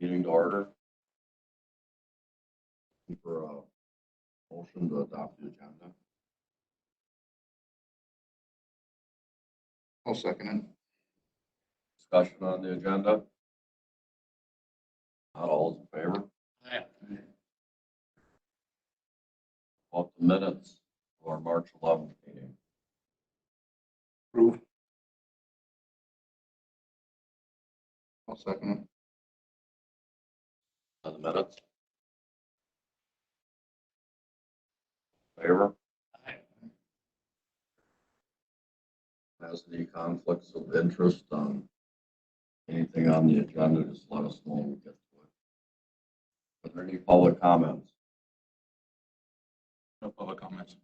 Meeting to order. For a motion to adopt the agenda. I'll second it. Discussion on the agenda. Not all in favor. Aye. About the minutes of our March 11th meeting. Approve. I'll second it. On the minutes. Favor. Has any conflicts of interest on anything on the agenda, just let us know when we get to it. Are there any public comments? No public comments.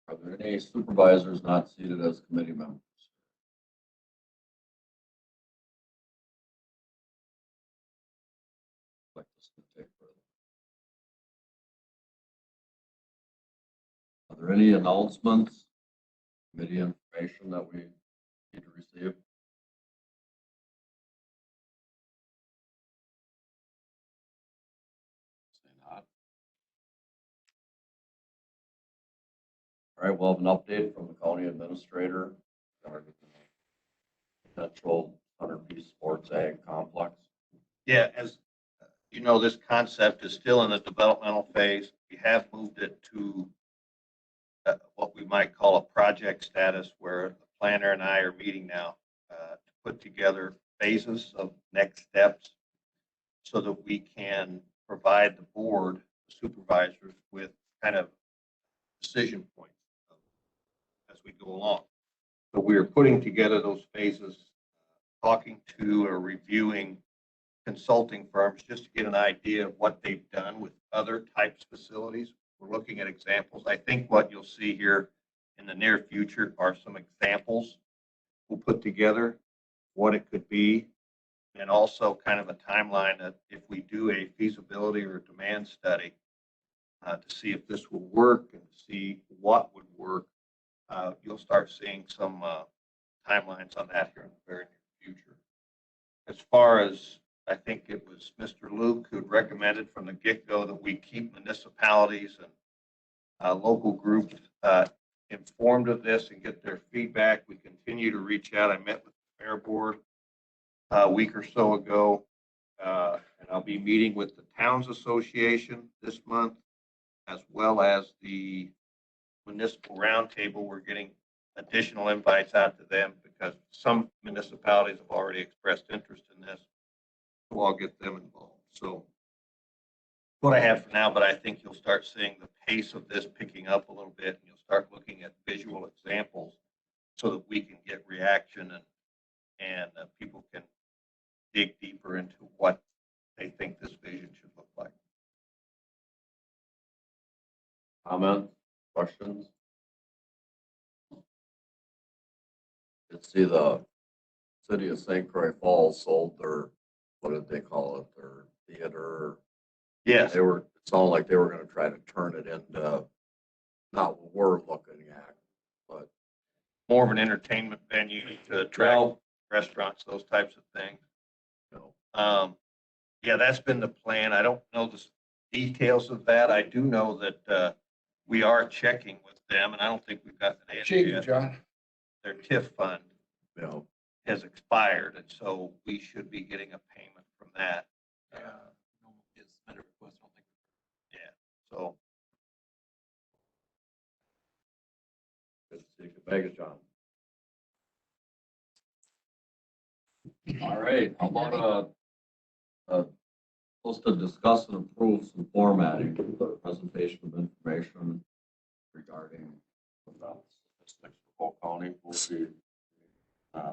Are there any supervisors not seated as committee members? Like this to take further. Are there any announcements, committee information that we need to receive? Say not. All right, we'll have an update from the county administrator regarding the potential 100-piece sports ag complex. Yeah, as you know, this concept is still in the developmental phase. We have moved it to what we might call a project status, where the planner and I are meeting now to put together phases of next steps so that we can provide the board, the supervisors, with kind of decision points as we go along. So we are putting together those phases, talking to or reviewing consulting firms just to get an idea of what they've done with other types of facilities. We're looking at examples. I think what you'll see here in the near future are some examples we'll put together, what it could be, and also kind of a timeline that if we do a feasibility or demand study to see if this will work and see what would work, you'll start seeing some timelines on that here in the very near future. As far as, I think it was Mr. Luke who recommended from the get-go that we keep municipalities and local groups informed of this and get their feedback. We continue to reach out. I met with the fair board a week or so ago, and I'll be meeting with the Towns Association this month, as well as the municipal roundtable. We're getting additional invites out to them because some municipalities have already expressed interest in this. So I'll get them involved. So what I have for now, but I think you'll start seeing the pace of this picking up a little bit, and you'll start looking at visual examples so that we can get reaction and people can dig deeper into what they think this vision should look like. Comments, questions? Let's see, the city of St. Croix Falls sold their, what did they call it, their theater. Yes. They were, it sounded like they were gonna try to turn it into, not what we're looking at, but. More of an entertainment venue to attract restaurants, those types of things. You know, yeah, that's been the plan. I don't know the details of that. I do know that we are checking with them, and I don't think we've got an answer yet. John. Their TIF fund has expired, and so we should be getting a payment from that. Yeah, so. Good to see you. Vegas, John. All right, how about supposed to discuss and approve some formatting for the presentation of information regarding statistics for Polk County. We'll see.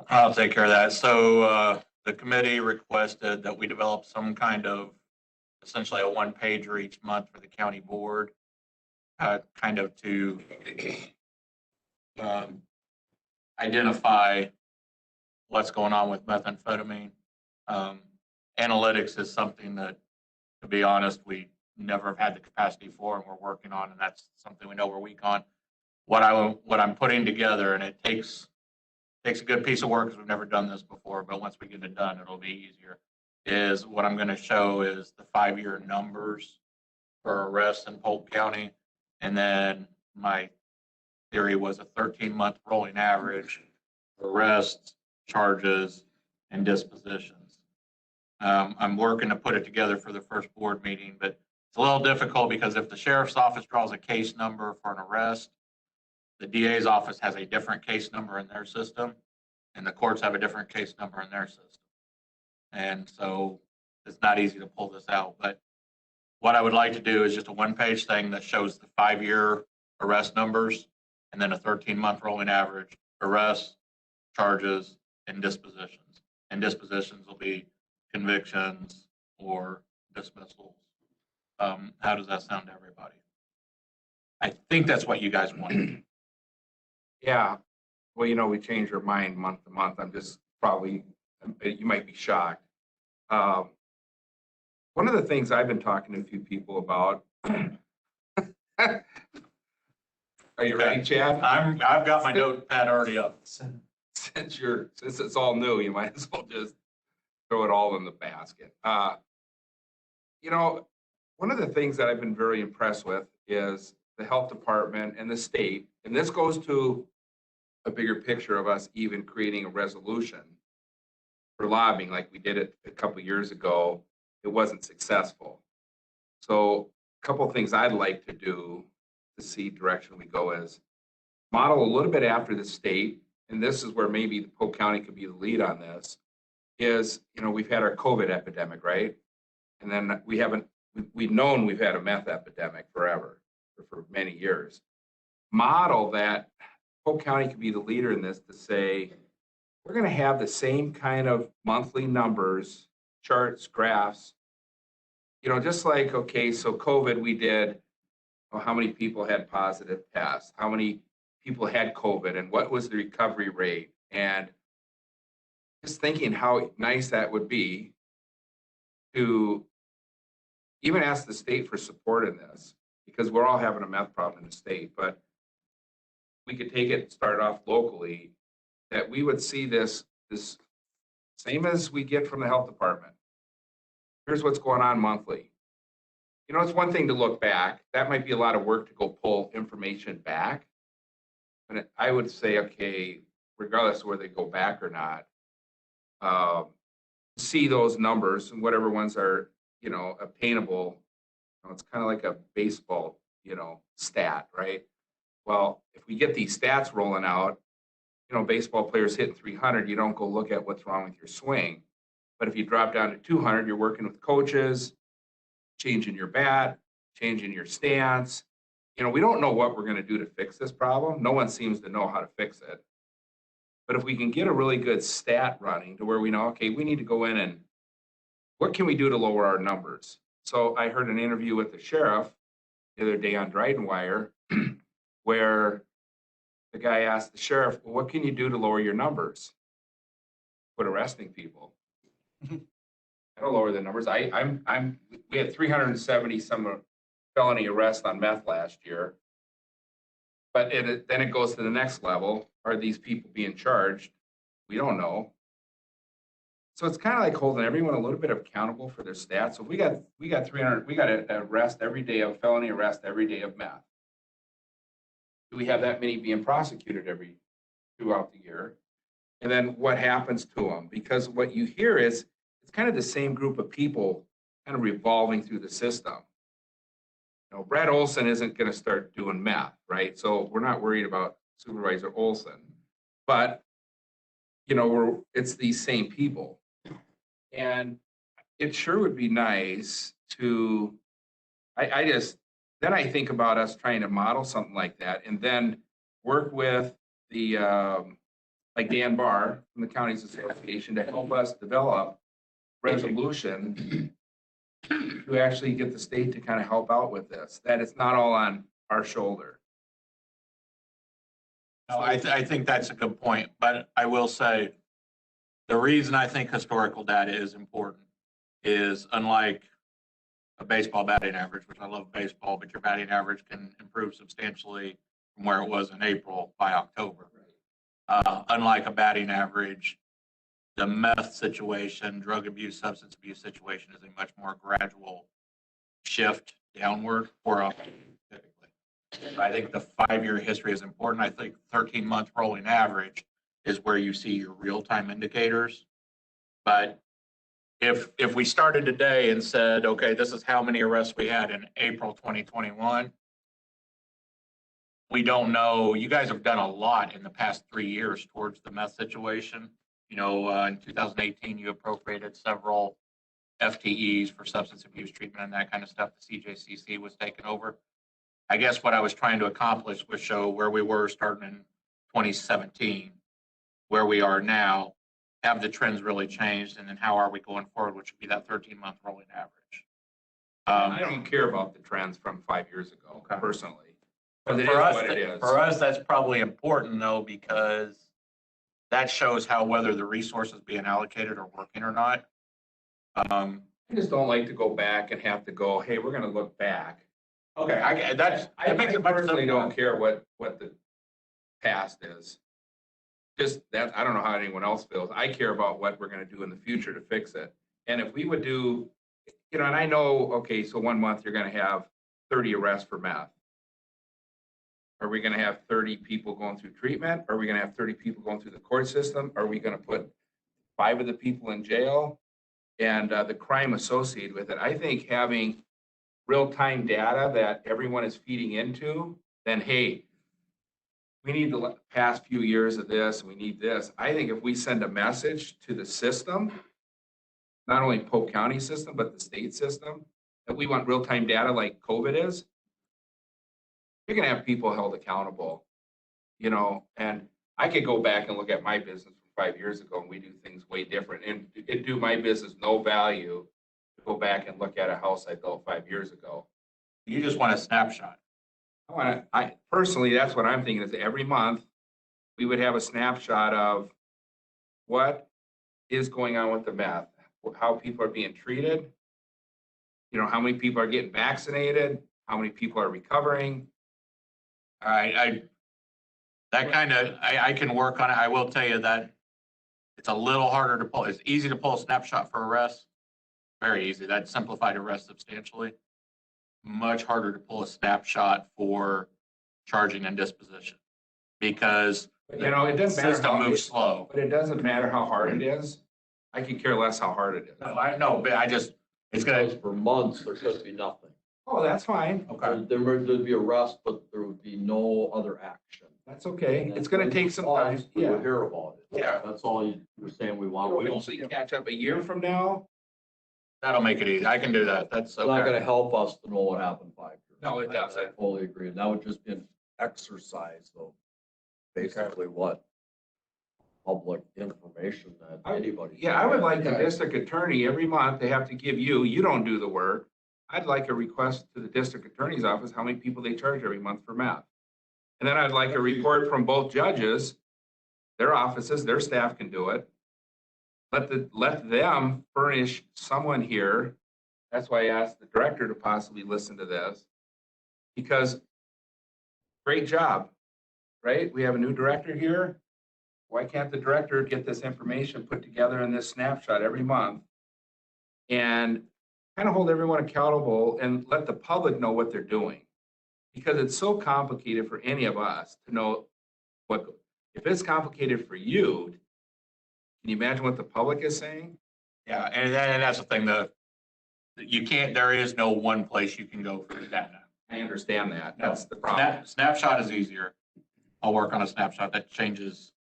I'll take care of that. So the committee requested that we develop some kind of, essentially a one-pager each month for the county board, kind of to identify what's going on with methamphetamine. Analytics is something that, to be honest, we never have had the capacity for, and we're working on, and that's something we know we're weak on. What I'm putting together, and it takes takes a good piece of work because we've never done this before, but once we get it done, it'll be easier. Is what I'm going to show is the 5-year numbers for arrests in Polk County. And then my theory was a 13-month rolling average for arrests, charges, and dispositions. I'm working to put it together for the first board meeting, but it's a little difficult because if the sheriff's office draws a case number for an arrest, the DA's office has a different case number in their system, and the courts have a different case number in their system. And so it's not easy to pull this out. But what I would like to do is just a one-page thing that shows the 5-year arrest numbers and then a 13-month rolling average arrests, charges, and dispositions. And dispositions will be convictions or dismissals. How does that sound to everybody? I think that's what you guys want. Yeah, well, we change our mind month to month. I'm just probably, you might be shocked. One of the things I've been talking to a few people about. Are you ready, Chad? I've got my notepad already up. Since it's all new, you might as well just throw it all in the basket. One of the things that I've been very impressed with is the health department and the state, and this goes to a bigger picture of us even creating a resolution for lobbying like we did it a couple of years ago. It wasn't successful. So a couple of things I'd like to do to see direction we go is model a little bit after the state, and this is where maybe the Polk County could be the lead on this, is, we've had our COVID epidemic, right? And then we've known we've had a meth epidemic forever, or for many years. Model that Polk County could be the leader in this to say, we're going to have the same kind of monthly numbers, charts, graphs, just like, okay, so COVID, we did, how many people had positive tests, how many people had COVID, and what was the recovery rate? And just thinking how nice that would be to even ask the state for support in this, because we're all having a meth problem in the state, but we could take it and start off locally, that we would see this same as we get from the health department. Here's what's going on monthly. It's one thing to look back. That might be a lot of work to go pull information back. But I would say, okay, regardless of whether they go back or not, see those numbers and whatever ones are, obtainable. It's kind of like a baseball, stat, right? Well, if we get these stats rolling out, baseball players hitting 300, you don't go look at what's wrong with your swing. But if you drop down to 200, you're working with coaches, changing your bat, changing your stance. We don't know what we're going to do to fix this problem. No one seems to know how to fix it. But if we can get a really good stat running to where we know, okay, we need to go in and what can we do to lower our numbers? So I heard an interview with the sheriff the other day on Dryden Wire where the guy asked the sheriff, well, what can you do to lower your numbers? Quit arresting people. That'll lower the numbers. We had 370 some felony arrests on meth last year. But then it goes to the next level. Are these people being charged? We don't know. So it's kind of like holding everyone a little bit accountable for their stats. So we got 300, we got an arrest every day of felony arrest every day of meth. Do we have that many being prosecuted throughout the year? And then what happens to them? Because what you hear is it's kind of the same group of people kind of revolving through the system. Brad Olson isn't going to start doing meth, right? So we're not worried about Supervisor Olson, but it's these same people. And it sure would be nice to, then I think about us trying to model something like that and then work with the, like Dan Barr from the Counties Association to help us develop resolution to actually get the state to kind of help out with this, that it's not all on our shoulder. No, I think that's a good point, but I will say the reason I think historical data is important is unlike a baseball batting average, which I love baseball, but your batting average can improve substantially from where it was in April by October. Unlike a batting average, the meth situation, drug abuse, substance abuse situation is a much more gradual shift downward for us typically. I think the 5-year history is important. I think 13-month rolling average is where you see your real-time indicators. But if we started today and said, okay, this is how many arrests we had in April 2021, we don't know. You guys have done a lot in the past 3 years towards the meth situation. You know, in 2018, you appropriated several FTEs for substance abuse treatment and that kind of stuff. The CJCC was taken over. I guess what I was trying to accomplish was show where we were starting in 2017, where we are now, have the trends really changed, and then how are we going forward, which would be that 13-month rolling average. I don't care about the trends from 5 years ago, Okay. personally. But It for is us, what it is. for us, that's probably important though, because that shows how whether the resources being allocated are working or not. I just don't like to go back and have to go, hey, we're gonna look back. Okay, I that makes it much personally simpler. don't care what the past is. Just that, I don't know how anyone else feels. I care about what we're gonna do in the future to fix it. And if we would do, you know, and I know, okay, so 1 month you're gonna have 30 arrests for meth. Are we gonna have 30 people going through treatment? Are we gonna have 30 people going through the court system? Are we gonna put 5 of the people in jail? And the crime associated with it. I think having real-time data that everyone is feeding into, then hey, we need the past few years of this, we need this. I think if we send a message to the system, not only Polk County system, but the state system, that we want real-time data like COVID is, you're gonna have people held accountable, you know, and I could go back and look at my business from 5 years ago and we do things way different. And it do my business no value to go back and look at a house I built 5 years ago. You just want a snapshot. I personally, that's what I'm thinking is every month we would have a snapshot of what is going on with the meth, how people are being treated, you know, how many people are getting vaccinated, how many people are recovering. All right, I can work on it. I will tell you that it's a little harder to pull. It's easy to pull a snapshot for arrests. Very easy. That simplified arrests substantially. Much harder to pull a snapshot for charging and disposition because You know, it the doesn't matter system how, moves slow. but it doesn't matter how hard it is. I could care less how hard it is. No, I know, but it's gonna, Because for months, there could be nothing. Oh, that's fine. okay. There'd be arrest, but there would be no other action. That's okay. It's gonna take some time. We Yeah. would hear about it. Yeah. That's all you're saying we want. We don't, So you catch up a year from now? That'll make it easy. I can do that. That's it's not okay. gonna help us to know what happened 5 years. No, it doesn't. I fully agree. And that would just be an exercise of basically what public information that anybody. Yeah, I would like the Yeah. district attorney every month, they have to give you don't do the work. I'd like a request to the district attorney's office, how many people they charge every month for meth. And then I'd like a report from both judges, their offices, their staff can do it. Let them furnish someone here. That's why I asked the director to possibly listen to this. Because great job, right? We have a new director here. Why can't the director get this information put together in this snapshot every month? And kind of hold everyone accountable and let the public know what they're doing. Because it's so complicated for any of us to know if it's complicated for you, can you imagine what the public is saying? Yeah, and that's the thing, there is no one place you can go for the data. I understand that. That's the problem. Snapshot is easier. I'll work on a snapshot that changes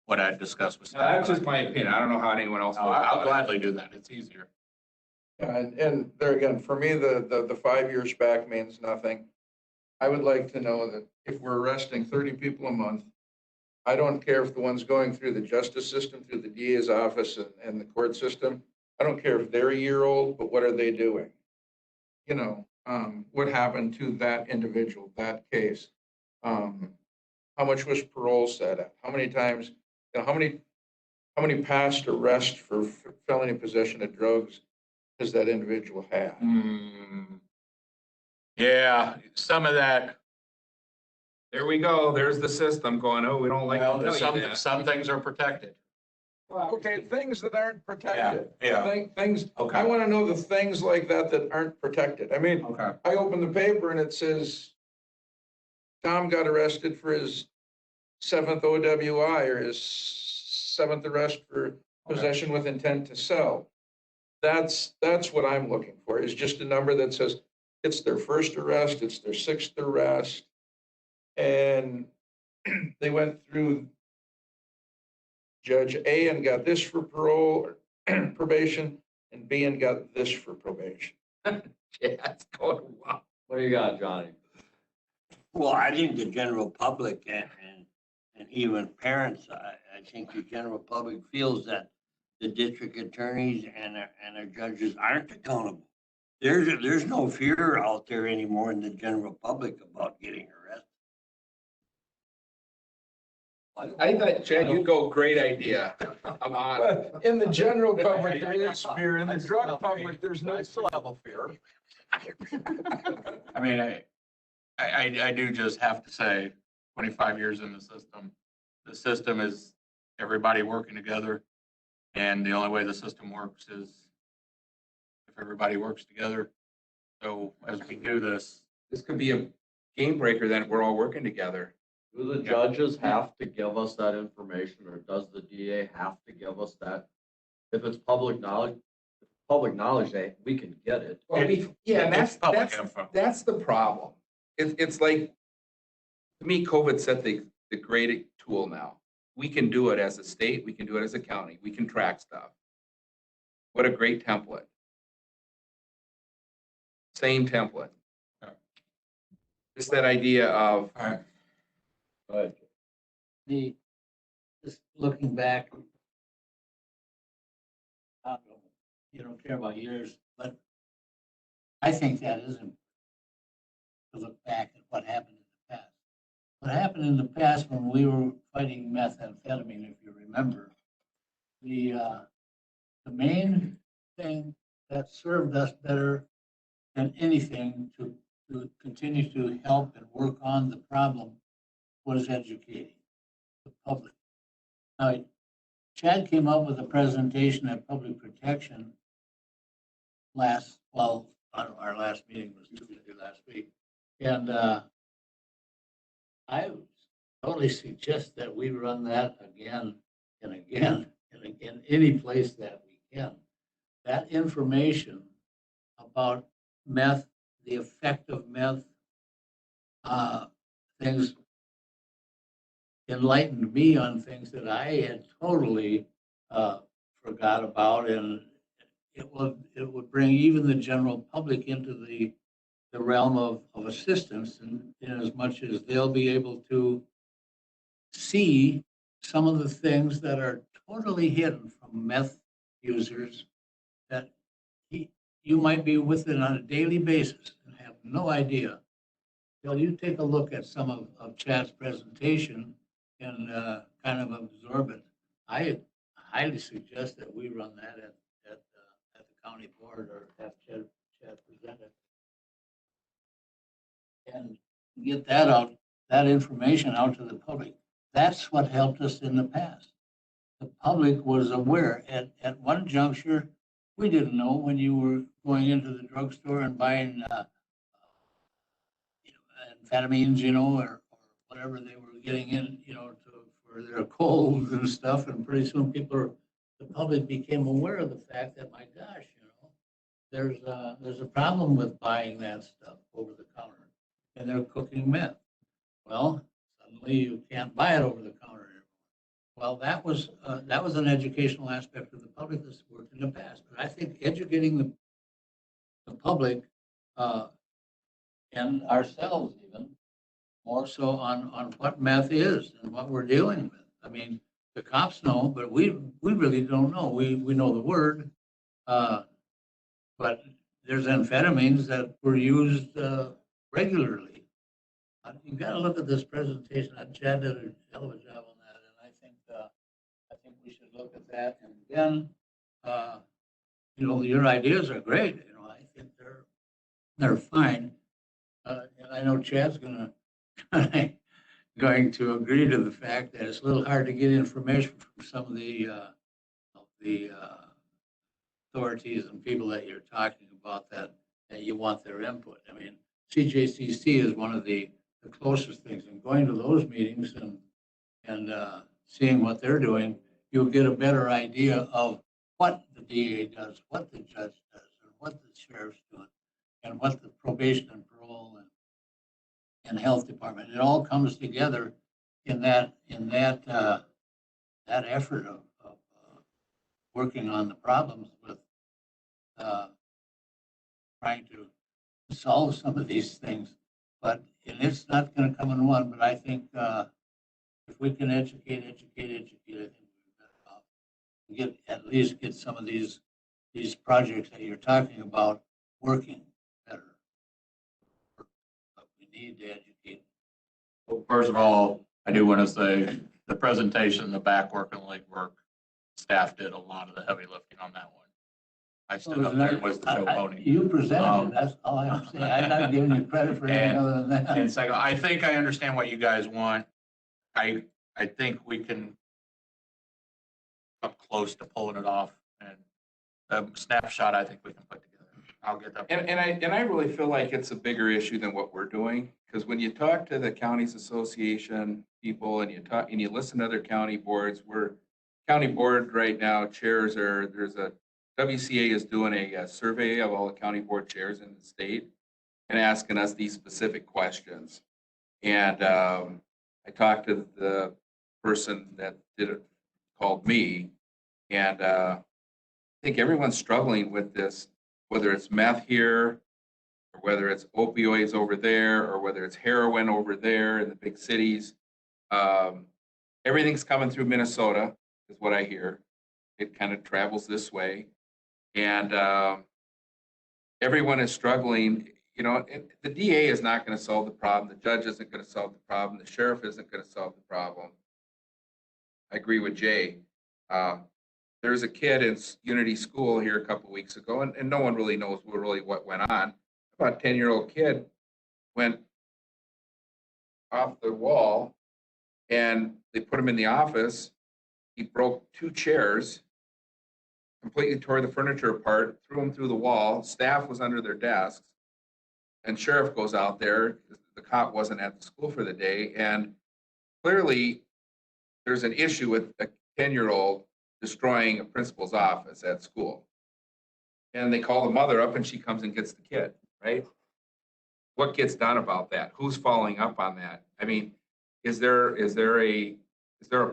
what I discussed with. Now, that's just my opinion. I don't know how anyone else. No, feels I'll about it. gladly do that. It's easier. Yeah, and there again, for me, the 5 years back means nothing. I would like to know that if we're arresting 30 people a month, I don't care if the one's going through the justice system, through the DA's office and the court system. I don't care if they're a year old, but what are they doing? You know, what happened to that individual, that case? How much was parole set at? How many times, you know, how many past arrests for felony possession of drugs does that individual have? Yeah, some of that, There we go. There's the system going, oh, we don't like to tell you that. Some things are protected. Okay, things that aren't protected. Yeah, yeah. Things, Okay. I want to know the things like that that aren't protected. I mean, Okay. I open the paper and it says Tom got arrested for his 7th OWI or his 7th arrest for possession with intent to sell. That's what I'm looking for, is just a number that says it's their first arrest, it's their 6th arrest. And they went through Judge A and got this for parole or probation, and B and got this for probation. Yeah, it's going wow. What do you got, Johnny? Well, I think the general public and even parents, I think the general public feels that the district attorneys and our judges aren't accountable. There's no fear out there anymore in the general public about getting arrested. I thought, Chad, you'd go, great idea. I'm on. But in the general public, there is fear. In the drug public, there's no level fear. I mean, I do just have to say, 25 years in the system is everybody working together. And the only way the system works is if everybody works together. So as we do this, This could be a game breaker then if we're all working together. Do the judges have to give us that information, or does the DA have to give us that? If it's public knowledge, we can get it. Well, yeah, and it's public info. that's the problem. It's like, to me, COVID set the great tool now. We can do it as a state, we can do it as a county, we can track stuff. What a great template. Same template. Yeah. Just that idea of, all right, But Just looking back, you don't care about years, but I think that is important to look back at what happened in the past. What happened in the past when we were fighting methamphetamine, if you remember, the main thing that served us better than anything to continue to help and work on the problem was educating the public. Now, Chad came up with a presentation at Public Protection our last meeting was Tuesday last week. And I totally suggest that we run that again and again and again, any place that we can. That information about meth, the effect of meth, things enlightened me on things that I had totally forgot about, and it would bring even the general public into the realm of assistance, and in as much as they'll be able to see some of the things that are totally hidden from meth users that you might be with it on a daily basis and have no idea. Till you take a look at some of Chad's presentation and kind of absorb it. I highly suggest that we run that at the county board or have Chad present it. And get that out, that information out to the public. That's what helped us in the past. The public was aware. At one juncture, we didn't know when you were going into the drugstore and buying amphetamines, or whatever they were getting in, for their colds and stuff. And pretty soon the public became aware of the fact that, my gosh, there's a problem with buying that stuff over the counter, and they're cooking meth. Well, suddenly you can't buy it over the counter anymore. Well, that was an educational aspect of the public that's worked in the past. But I think educating the public and ourselves even more so on what meth is and what we're dealing with. I mean, the cops know, but we really don't know. We know the word, but there's amphetamines that were used regularly. You got to look at this presentation. Chad did a hell of a job on that, and I think we should look at that. And again, your ideas are great. I think they're fine. And I know Chad's gonna going to agree to the fact that it's a little hard to get information from some of the authorities and people that you're talking about that you want their input. I mean, CJCC is one of the closest things, and going to those meetings and seeing what they're doing, you'll get a better idea of what the DA does, what the judge does, and what the sheriff's doing, and what the probation and parole and health department. It all comes together in that effort of working on the problems with trying to solve some of these things. And it's not going to come in one, but I think if we can educate, I think we're better off. At least get some of these projects that you're talking about working better. But we need to educate. Well, first of all, I do want to say the presentation, the back work and leg work, staff did a lot of the heavy lifting on that one. I stood up there and was the show pony. You presented it, that's all I'm saying. I'm not giving you credit for anything other than that. And second, I think I understand what you guys want. I think we can come close to pulling it off, and a snapshot I think we can put together. I'll get that. And I really feel like it's a bigger issue than what we're doing, because when you talk to the counties association people and you listen to other county boards, county board right now chairs there's a WCA is doing a survey of all the county board chairs in the state and asking us these specific questions. And I talked to the person that did it, called me, and I think everyone's struggling with this, whether it's meth here, or whether it's opioids over there, or whether it's heroin over there in the big cities. Everything's coming through Minnesota, is what I hear. It kind of travels this way. And everyone is struggling. You know, the DA is not going to solve the problem. The judge isn't going to solve the problem. The sheriff isn't going to solve the problem. I agree with Jay. There was a kid in Unity School here a couple of weeks ago, and no one really knows what went on. About a 10-year-old kid went off the wall, and they put him in the office. He broke 2 chairs, completely tore the furniture apart, threw them through the wall. Staff was under their desks, and sheriff goes out there. The cop wasn't at the school for the day, and clearly there's an issue with a 10-year-old destroying a principal's office at school. And they call the mother up, and she comes and gets the kid, right? What gets done about that? Who's following up on that? I mean, is there a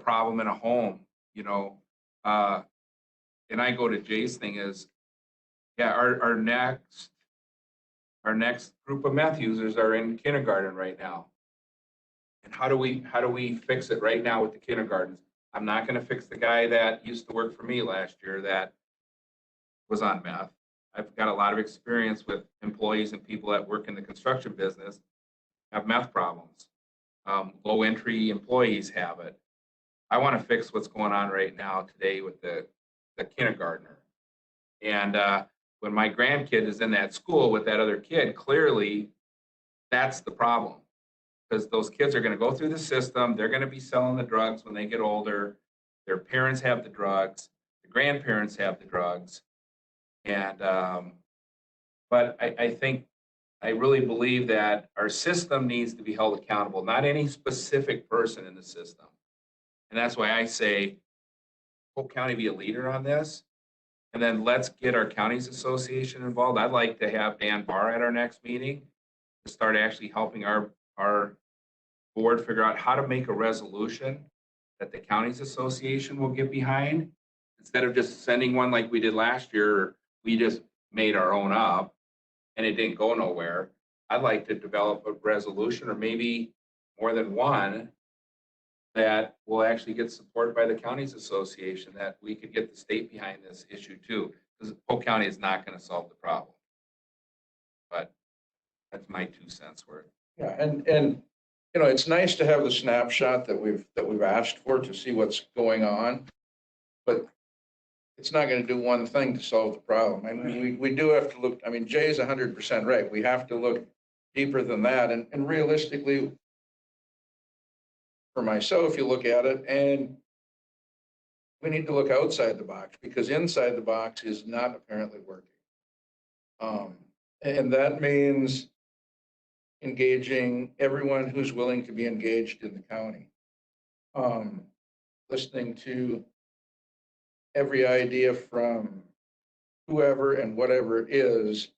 problem in a home? You know, and I go to Jay's thing is, yeah, our next group of meth users are in kindergarten right now. And how do we fix it right now with the kindergartens? I'm not going to fix the guy that used to work for me last year that was on meth. I've got a lot of experience with employees and people that work in the construction business have meth problems. Low entry employees have it. I want to fix what's going on right now today with the kindergartner. And when my grandkid is in that school with that other kid, clearly that's the problem. Because those kids are going to go through the system. They're going to be selling the drugs when they get older. Their parents have the drugs. The grandparents have the drugs. And, but I really believe that our system needs to be held accountable, not any specific person in the system. And that's why I say, Polk County be a leader on this. And then let's get our counties association involved. I'd like to have Dan Barr at our next meeting to start actually helping our board figure out how to make a resolution that the counties association will get behind, instead of just sending one like we did last year. We just made our own up and it didn't go nowhere. I'd like to develop a resolution, or maybe more than one, that will actually get support by the counties association, that we could get the state behind this issue too, because Polk County is not going to solve the problem. But that's my 2 cents worth. Yeah, and you know, it's nice to have the snapshot that we've asked for to see what's going on, but it's not going to do one thing to solve the problem. I mean, we do have to look. I mean, Jay's 100% right. We have to look deeper than that, and realistically, for myself, you look at it and we need to look outside the box because inside the box is not apparently working. And that means engaging everyone who's willing to be engaged in the county. Listening to every idea from whoever and whatever it is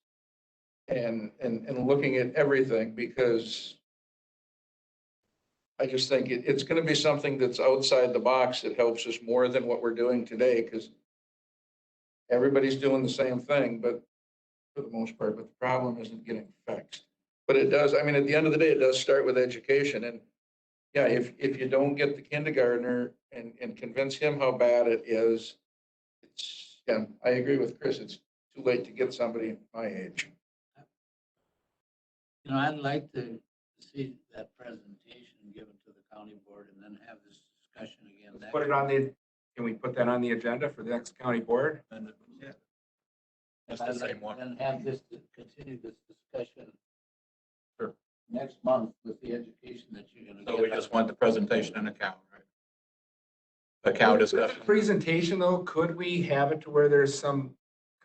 and looking at everything because I just think it's going to be something that's outside the box that helps us more than what we're doing today because everybody's doing the same thing, but for the most part, but the problem isn't getting fixed. But it does, I mean, at the end of the day, it does start with education. And yeah, if you don't get the kindergartner and convince him how bad it is, it's, yeah, I agree with Chris. It's too late to get somebody my age. You know, I'd like to see that presentation given to the county board and then have this discussion again. Let's put it on the, can we put that on the agenda for the next county board? And Yeah. it's the same one. And have this, continue this discussion. Sure. Next month with the education that you're gonna get. So we just want the presentation and a cow, right? The cow discussion. Presentation though, could we have it to where there's some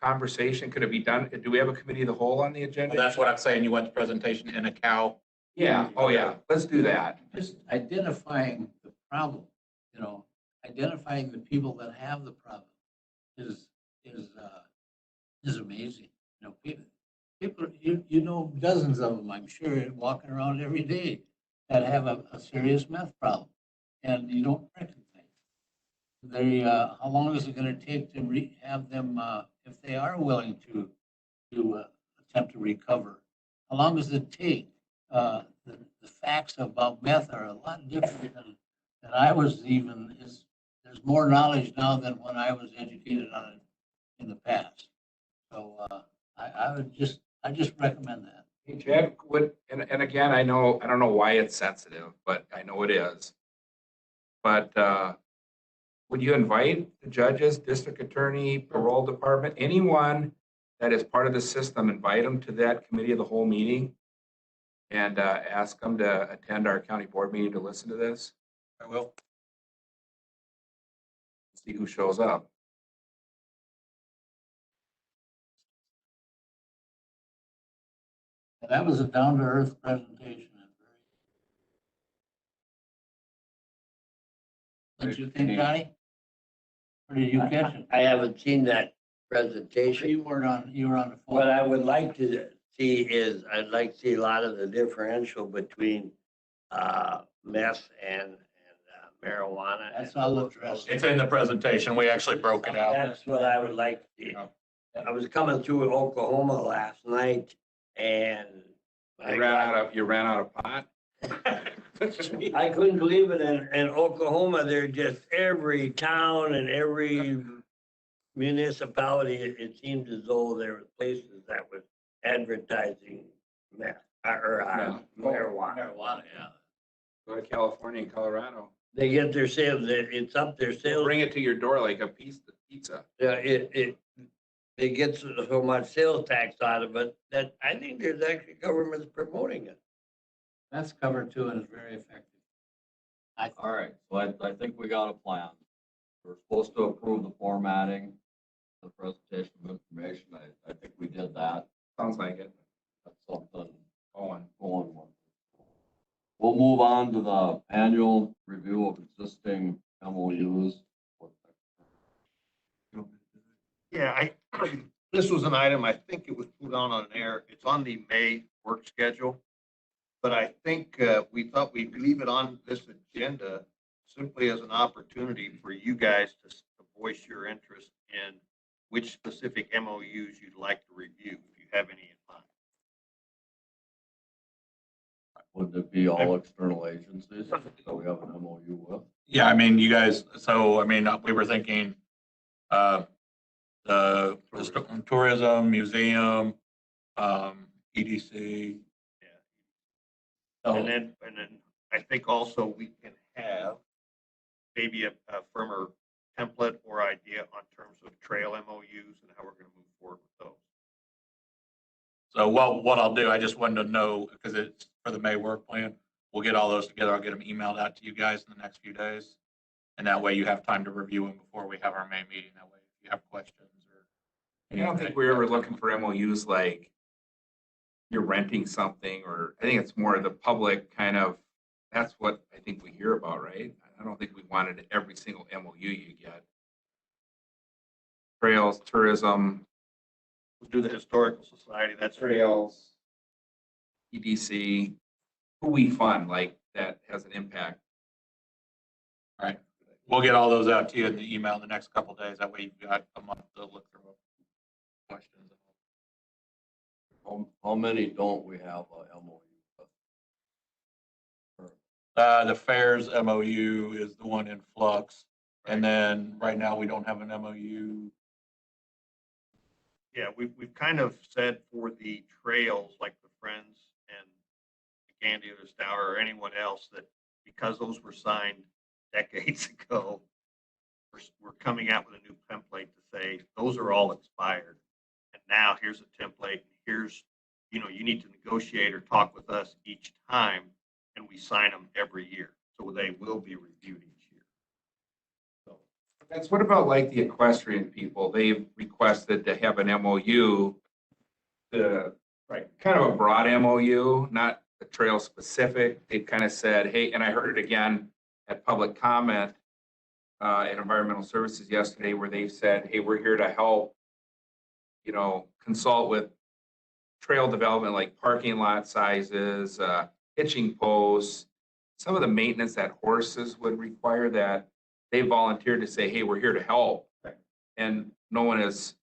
conversation? Could it be done? Do we have a committee of the whole on the agenda? That's what I'm saying. You want the presentation and a cow? Yeah, oh yeah, let's do that. Just identifying the problem, you know, identifying the people that have the problem is amazing. You know, people, you know, dozens of them, I'm sure, walking around every day that have a serious meth problem and you don't recognize. They, how long is it gonna take to have them, if they are willing to attempt to recover? How long does it take? The facts about meth are a lot different than I was even, there's more knowledge now than when I was educated on it in the past. So, I just recommend that. Hey, Chad, and again, I don't know why it's sensitive, but I know it is. But, would you invite the judges, district attorney, parole department, anyone that is part of the system, invite them to that committee of the whole meeting? And ask them to attend our county board meeting to listen to this? I will. See who shows up. That was a down-to-earth presentation. What you think, Johnny? Or did you catch it? I haven't seen that presentation. You were on the phone. What I would like to see is, I'd like to see a lot of the differential between meth and marijuana. That's all addressed. It's in the presentation. We actually broke it out. That's what I would like to see. I was coming through Oklahoma last night and You ran out of pot? I couldn't believe it. In Oklahoma, they're just every town and every municipality, it seemed as though there were places that was advertising meth or marijuana. Marijuana, yeah. Go to California and Colorado. They get their sales, it's up their sales. Bring it to your door like a piece of pizza. Yeah, they get so much sales tax out of it that I think there's actually governments promoting it. That's covered too and is very effective. All right, so I think we got a plan. We're supposed to approve the formatting, the presentation of information. I think we did that. Sounds like it. That's something Going. going with. We'll move on to the annual review of existing MOUs. Yeah, this was an item, I think it was put on air. It's on the May work schedule. But I think we thought we'd leave it on this agenda simply as an opportunity for you guys to voice your interest in which specific MOUs you'd like to review, if you have any in mind. Would it be all external agencies that we have an MOU with? Yeah, I mean, you guys, so, I mean, we were thinking, the tourism, museum, EDC. And then I think also we can have maybe a firmer template or idea on terms of trail MOUs and how we're going to move forward with those. So what I'll do, I just wanted to know, because it's for the May work plan, we'll get all those together. I'll get them emailed out to you guys in the next few days. And that way you have time to review them before we have our May meeting. That way, if you have questions or. I don't think we're ever looking for MOUs like you're renting something, or I think it's more of the public kind of, that's what I think we hear about, right? I don't think we wanted every single MOU you get. Trails, tourism, We'll do the historical society, that's trails, EDC, who we fund, like that has an impact. All right. We'll get all those out to you in the email in the next couple of days. That way you've got a month to look through questions. How many don't we have a MOU with? The fairs MOU is the one in flux. And then right now we don't have an MOU. Yeah, we've kind of said for the trails, like the Friends and the Gandy or the Stour or anyone else, that because those were signed decades ago, we're coming out with a new template to say, those are all expired. And now here's a template, here's, you need to negotiate or talk with us each time, and we sign them every year. So they will be reviewed each year. So That's what about like the equestrian people? They've requested to have an MOU, kind of a broad MOU, not the trail specific. They've kind of said, hey, and I heard it again at public comment at Environmental Services yesterday, where they said, hey, we're here to help, consult with trail development, like parking lot sizes, hitching posts, some of the maintenance that horses would require, that they volunteered to say, hey, we're here to help. And no one is,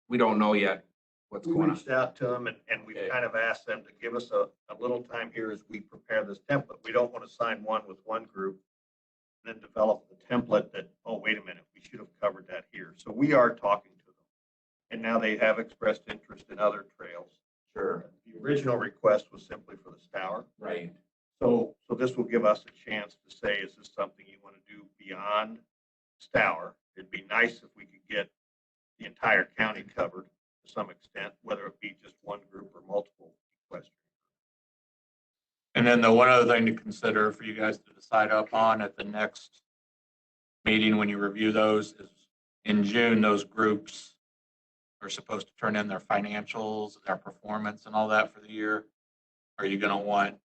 we don't know yet what's we going on. reached out to them, and we've Okay. kind of asked them to give us a little time here as we prepare this template. We don't want to sign one with one group, and then develop the template that, oh, wait a minute, we should have covered that here. So we are talking to them. And now they have expressed interest in other trails. Sure. The original request was simply for the Stour. Right. So this will give us a chance to say, is this something you want to do beyond Stour? It'd be nice if we could get the entire county covered to some extent, whether it be just one group or multiple equestrian. And then the one other thing to consider for you guys to decide up on at the next meeting when you review those is in June, those groups are supposed to turn in their financials, their performance and all that for the year. Are you going to want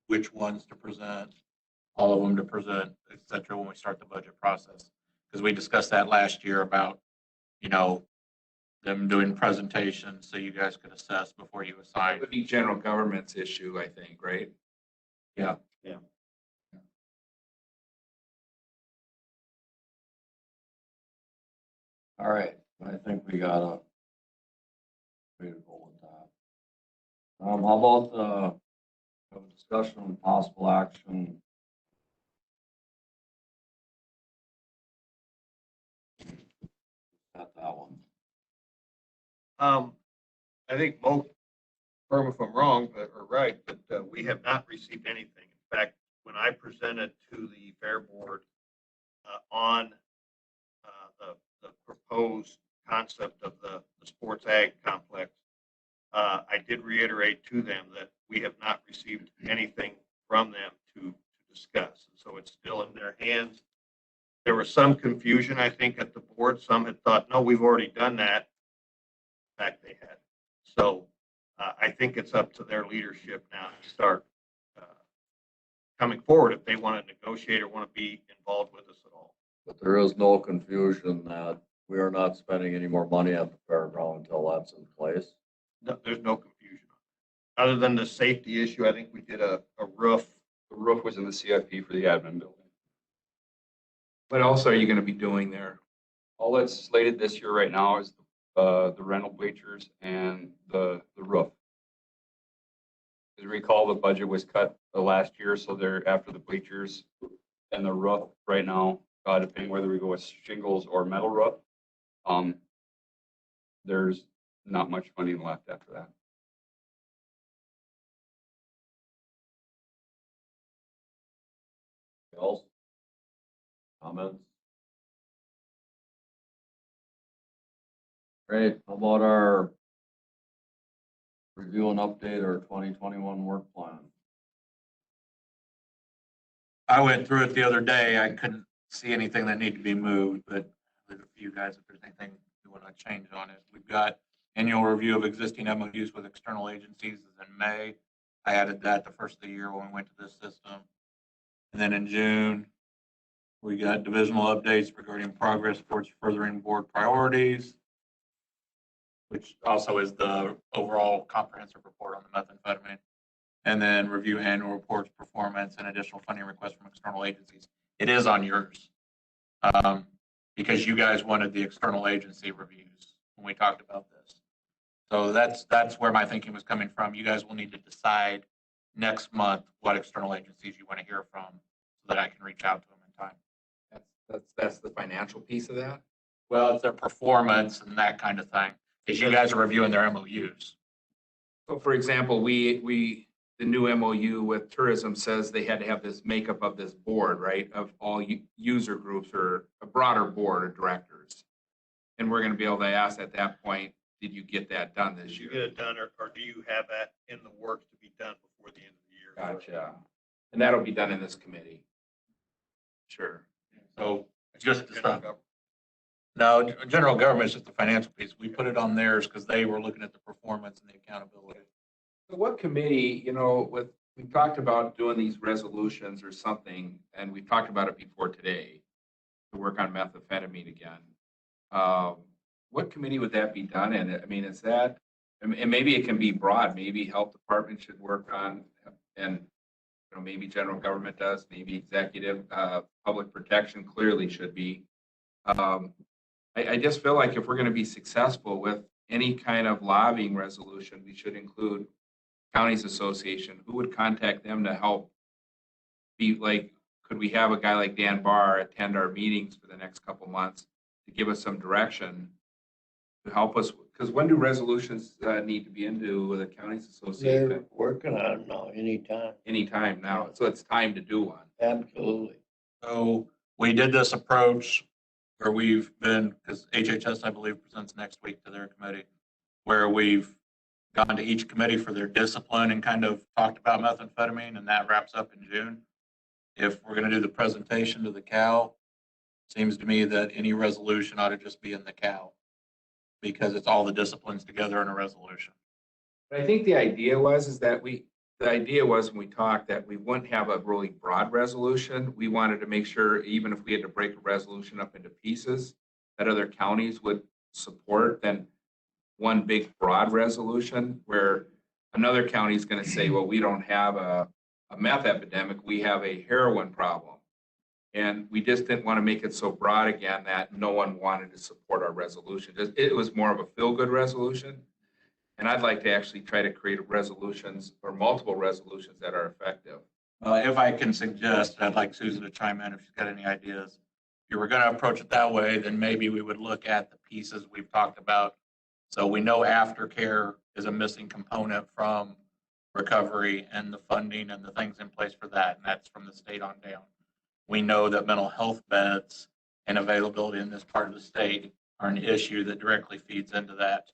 which ones to present, all of them to present, et cetera, when we start the budget process? Because we discussed that last year about, them doing presentations so you guys could assess before you That assign. would be general government's issue, I think, right? Yeah. Yeah. All right, I think we got a way to go with that. How about, have a discussion on possible action? Got that one. I think both, firm if I'm wrong, or right, but we have not received anything. In fact, when I presented to the fair board on the proposed concept of the sports ag complex, I did reiterate to them that we have not received anything from them to discuss. And so it's still in their hands. There was some confusion, I think, at the board. Some had thought, no, we've already done that. In fact, they had. So I think it's up to their leadership now to start coming forward if they want to negotiate or want to be involved with us at all. But there is no confusion that we are not spending any more money at the fairground until that's in place. No, there's no confusion. Other than the safety issue, I think we did a roof. The roof was in the CIP for the admin building. What else are you going to be doing there? All that's slated this year right now is the rental bleachers and the roof. As you recall, the budget was cut last year, so they're after the bleachers and the roof right now, depending whether we go with shingles or metal roof. There's not much money left after that. Else? Comments? Great, how about our review and update our 2021 work plan? I went through it the other day. I couldn't see anything that needed to be moved, but leave it for you guys if there's anything you want to change on it. We've got annual review of existing MOUs with external agencies is in May. I added that the first of the year when we went to this system. And then in June, we got divisional updates regarding progress towards furthering board priorities, which also is the overall comprehensive report on the methamphetamine. And then review annual reports, performance, and additional funding requests from external agencies. It is on yours. Because you guys wanted the external agency reviews when we talked about this. So that's where my thinking was coming from. You guys will need to decide next month what external agencies you want to hear from so that I can reach out to them in time. That's the financial piece of that. Well, it's their performance and that kind of thing, because you guys are reviewing their MOUs. So for example, the new MOU with tourism says they had to have this makeup of this board, right? Of all user groups or a broader board of directors. And we're going to be able to ask at that point, did you get that done this Did you year? get it done, or do you have that in the works to be done before the end of the year? Gotcha. And that'll be done in this committee. Sure. So just to General stop. government. No, general government is just the financial piece. We put it on theirs because they were looking at the performance and the accountability. So what committee, we talked about doing these resolutions or something, and we talked about it before today, to work on methamphetamine again. What committee would that be done in? I mean, is that, and maybe it can be broad, maybe health department should work on, and, maybe general government does, maybe executive, public protection clearly should be. I just feel like if we're going to be successful with any kind of lobbying resolution, we should include counties association. Who would contact them to help be like, could we have a guy like Dan Barr attend our meetings for the next couple months to give us some direction to help us? Because when do resolutions need to be into the counties association? They're working on it now, anytime. Anytime now. So it's time to do one. Absolutely. So we did this approach where we've been, because HHS, I believe, presents next week to their committee, where we've gone to each committee for their discipline and kind of talked about methamphetamine, and that wraps up in June. If we're going to do the presentation to the CAL, seems to me that any resolution ought to just be in the CAL because it's all the disciplines together in a resolution. But I think the idea was when we talked that we wouldn't have a really broad resolution. We wanted to make sure, even if we had to break a resolution up into pieces, that other counties would support than one big broad resolution where another county is going to say, well, we don't have a meth epidemic, we have a heroin problem. And we just didn't want to make it so broad again that no one wanted to support our resolution. It was more of a feel-good resolution. And I'd like to actually try to create resolutions or multiple resolutions that are effective. If I can suggest, I'd like Susan to chime in if she's got any ideas. If you were going to approach it that way, then maybe we would look at the pieces we've talked about. So we know aftercare is a missing component from recovery and the funding and the things in place for that, and that's from the state on down. We know that mental health beds and availability in this part of the state are an issue that directly feeds into that.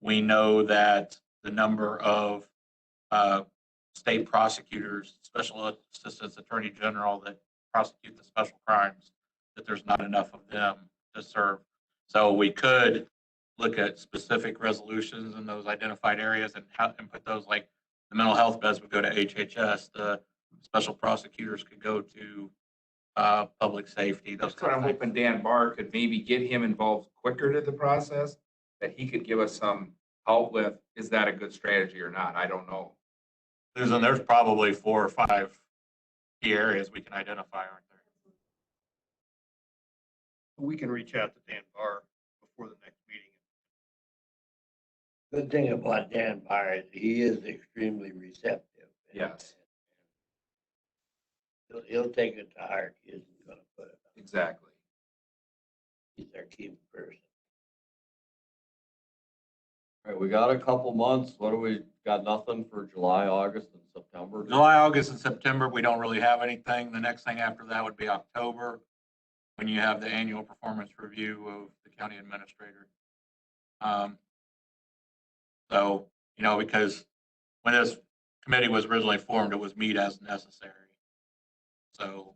We know that the number of state prosecutors, special assistants, attorney general that prosecute the special crimes, that there's not enough of them to serve. So we could look at specific resolutions in those identified areas and put those, like the mental health beds would go to HHS, the special prosecutors could go to public safety. Those That's what I'm kind of hoping things. Dan Barr could maybe get him involved quicker to the process, that he could give us some help with, is that a good strategy or not? I don't know. Susan, there's probably 4 or 5 key areas we can identify, aren't there? We can reach out to Dan Barr before the next meeting. Good thing about Dan Barr is he is extremely receptive. Yes, He'll take it to heart. He isn't gonna put it. exactly. He's our key person. All right, we got a couple months. What do we got? Nothing for July, August, and September? July, August, and September, we don't really have anything. The next thing after that would be October, when you have the annual performance review of the county administrator. So, because when this committee was originally formed, it was meet as necessary. So,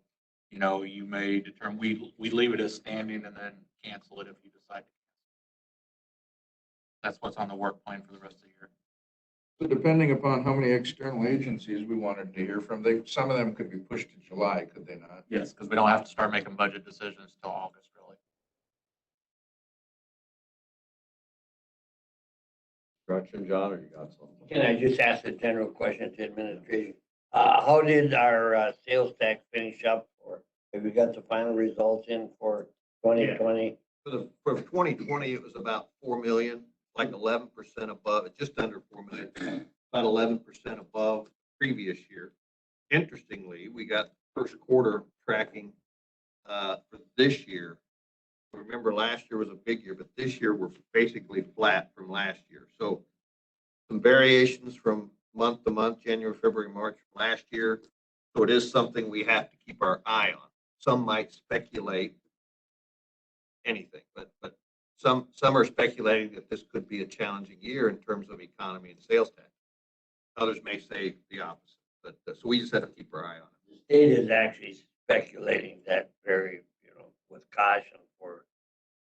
you know, you may determine, we leave it as standing and then cancel it if you decide. That's what's on the work plan for the rest of the year. So depending upon how many external agencies we wanted to hear from, some of them could be pushed to July, could they not? Yes, because we don't have to start making budget decisions till August, really. Gretchen, John, or you got something? Can I just ask a general question to administration? How did our sales tax finish up for, have we got the final results in for 2020? For 2020, it was about 4 million, like 11% above, just under 4 million, about 11% above previous year. Interestingly, we got first quarter tracking for this year. Remember, last year was a big year, but this year we're basically flat from last year. So some variations from month to month, January, February, March last year. So it is something we have to keep our eye on. Some might speculate anything, but some are speculating that this could be a challenging year in terms of economy and sales tax. Others may say the opposite, but so we just have to keep our eye on it. The state is actually speculating that very, with caution for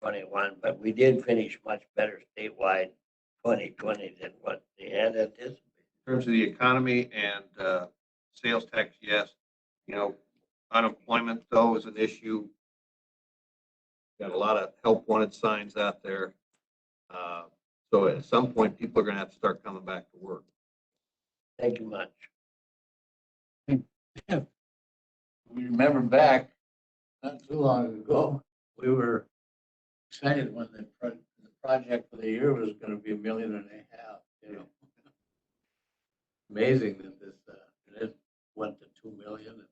21, but we did finish much better statewide 2020 than what they had anticipated. In terms of the economy and sales tax, yes. Unemployment though is an issue. Got a lot of help wanted signs out there. So at some point, people are going to have to start coming back to work. Thank you much. We remember back, not too long ago, we were excited when the project for the year was gonna be $1.5 million, Amazing that it went to 2 million.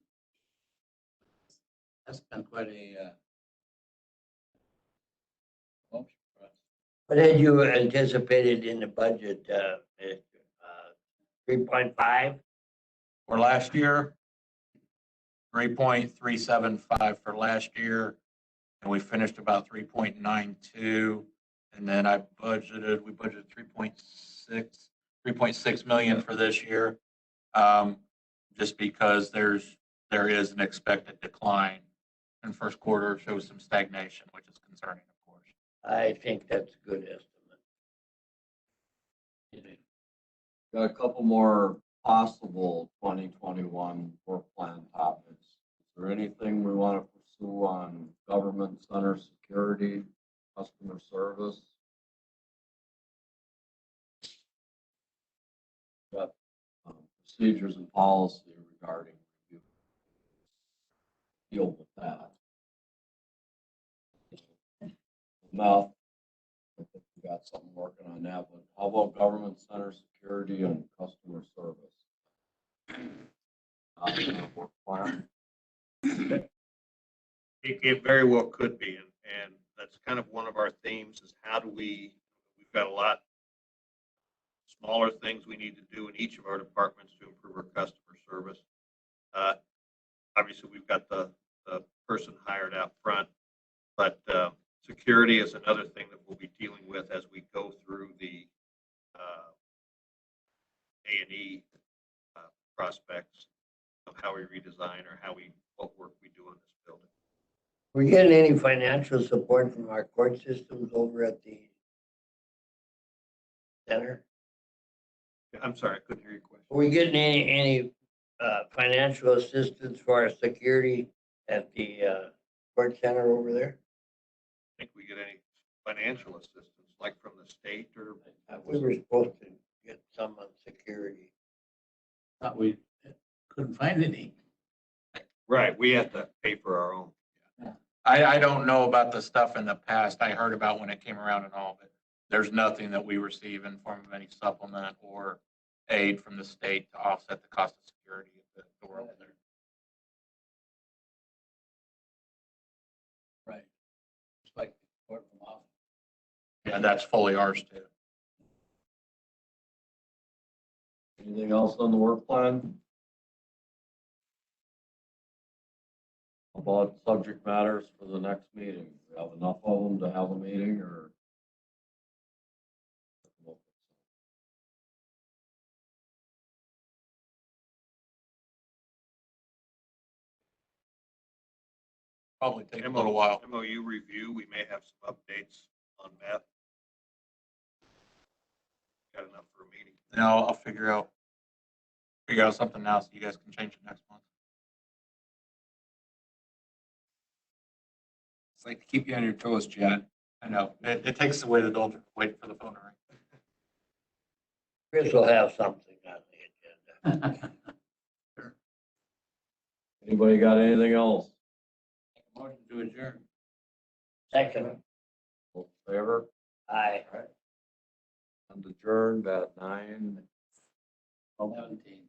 That's been quite a motion for us. What had you anticipated in the budget, 3.5? For last year, 3.375 for last year, and we finished about 3.92. And then we budgeted 3.6 million for this year. Just because there is an expected decline in first quarter, shows some stagnation, which is concerning, of course. I think that's a good estimate. Got a couple more possible 2021 work plan topics. Is there anything we want to pursue on government center security, customer service? Got procedures and policy regarding review. Deal with that. Enough. I think we got something working on that, but how about government center security and customer service? Work plan. It very well could be, and that's kind of one of our themes is how do we've got a lot smaller things we need to do in each of our departments to improve our customer service. Obviously, we've got the person hired out front, but security is another thing that we'll be dealing with as we go through the A&E prospects of how we redesign or what work we do on this building. We getting any financial support from our court systems over at the center? I'm sorry, I couldn't hear your question. Are we getting any financial assistance for our security at the court center over there? I think we get any financial assistance, like from the state or? We were supposed to get some on security. Thought we couldn't find any. Right, we have to pay for our own. I don't know about the stuff in the past. I heard about when it came around and all, but there's nothing that we receive in form of any supplement or aid from the state to offset the cost of security at the door over there. Right. It's like court from office. Yeah, that's fully ours too. Anything else on the work plan? About subject matters for the next meeting? We have enough of them to have a meeting, or? probably take a little while. MOU review, we may have some updates on that. Got enough for a meeting. No, I'll figure out something now so you guys can change it next month. It's like to keep you on your toes, Chad. I know, it takes away the doldrum, waiting for the phone to ring. Chris will have something on the agenda. Anybody got anything else? Motion to adjourn. Second, All in favor? aye. And adjourned at 9:17. 17.